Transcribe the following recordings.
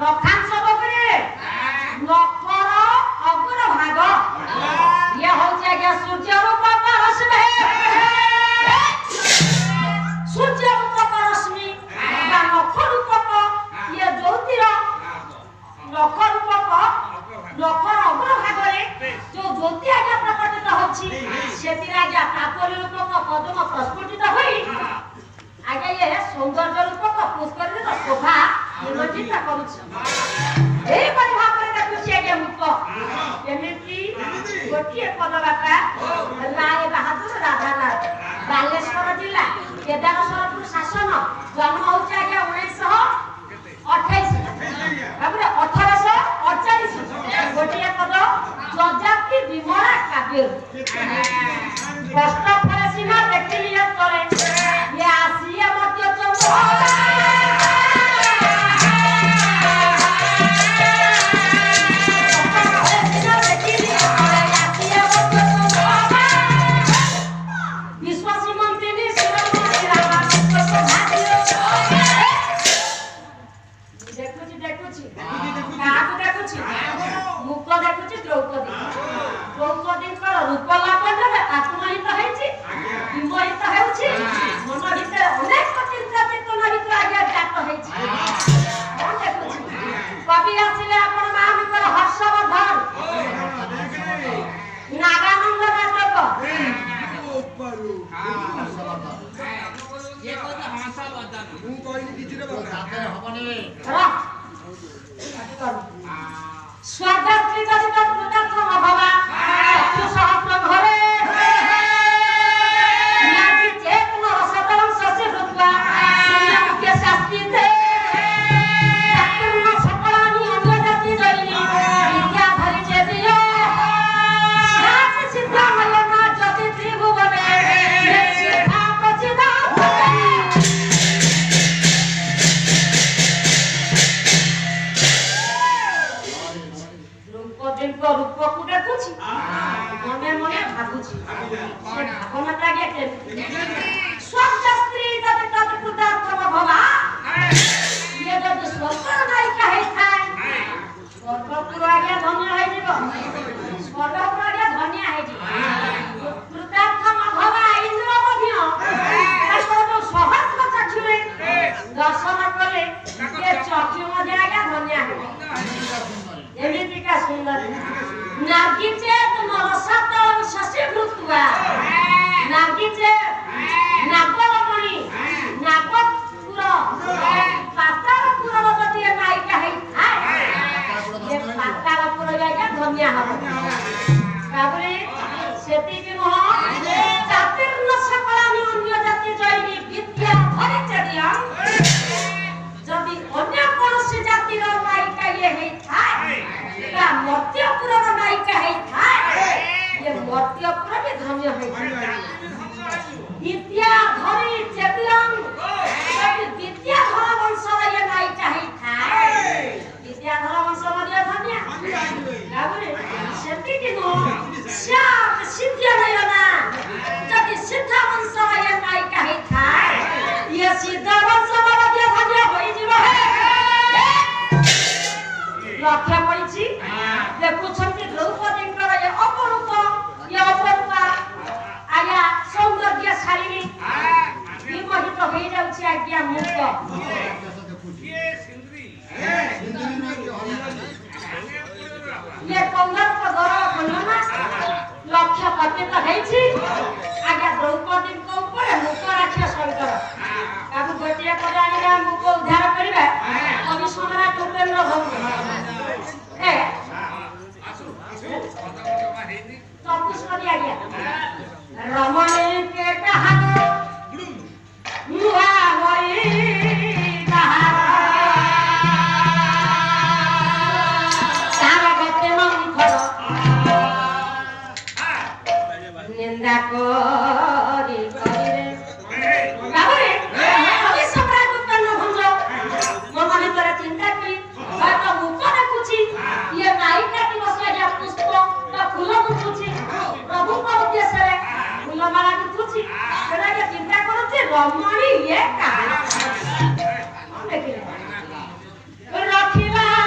लखान सब करे लखर अग्र भाग ये होची आज्ञा सूर्य रूप का रश्मि सूर्य रूप का रश्मि बा लख रूप का ये ज्योतिर लख रूप का लखर अग्र भाग रे जो ज्योति आज्ञा प्रकटित होची सेति आज्ञा तापरी रूप का पद्म प्रस्फुटित होई आज्ञा ये सौंदर्य रूप का पुष्कर रे शोभा निर्मजित करूछ ए परि भाବରେ देखुछि आज्ञा मुख एमिति गोटिए पद बापा राय बहादुर राधानाथ बालेश्वर जिला केदारशरपुर शासन जन्म होछि आज्ञा 1928 तापर 1848 गोटिए पद जजाति विमला काव्य कष्ट फले सीमा देखिलिए करे ये आसिया मध्य चंद्र रखिला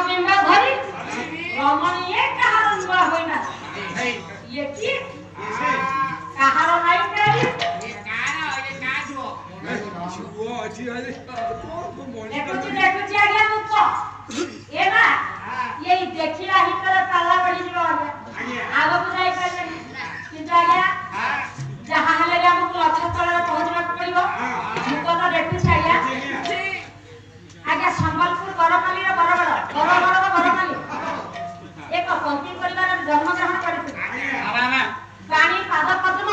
ବିମ୍ବ ଧରି ରମଣୀୟ କାହାର ନୂଆ ହୋଇନା ଇଏ କି କାହାର ନାଇଁ କାଲି ଦେଖୁଛି ଆଜ୍ଞା ମୁଖ ଏ ନା ଏଇ ଦେଖିଲା ଭିତରେ ତାଲା ପଡିଯିବ ଆଜ୍ଞା ଆଗକୁ ଯାଇପାରିବେନି କିନ୍ତୁ ଆଜ୍ଞା ଯାହା ହେଲେ ବି ଆମକୁ ଲକ୍ଷ୍ୟ ସ୍ଥଳରେ ପହଞ୍ଚିବାକୁ ପଡିବ ମୁଖ ତ ଦେଖୁଛି ଆଜ୍ଞା ଆଜ୍ଞା ସମ୍ବଲପୁର ବରମାଲିର ବରମାଲି ଏକ ପନ୍ତି ପରିବାରରେ ଜନ୍ମଗ୍ରହଣ କରିଥିଲେ ପାଣି ପାଦ ପଦ୍ମ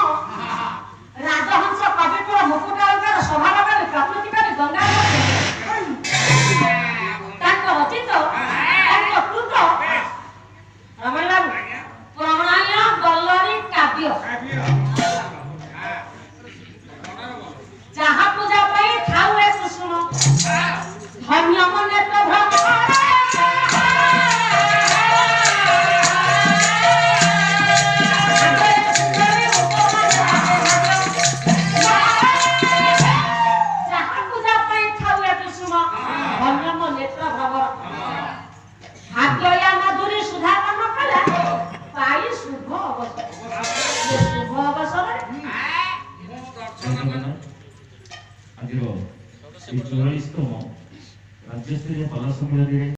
ରାଜହଂସ କବିପୁର ମୁକୁଟାଳଙ୍କର ସ୍ୱଭାବ କରି ପ୍ରକୃତି କରି ଗଙ୍ଗା ତାଙ୍କ ରଚିତ ତାଙ୍କ କୃତ ରମଣ ବାବୁ ପ୍ରଣୟ ବଲ୍ଲରୀ କାବ୍ୟ ଯାହା ପୂଜା ପାଇଁ ଥାଉ ଏ କୁସୁମ ଧନ୍ୟ ମନେ ତ ଭ୍ରମର ଆଜିର 44ତମ ରାଜ୍ୟସ୍ତରୀୟ କଳା ସମ୍ମିଳନୀରେ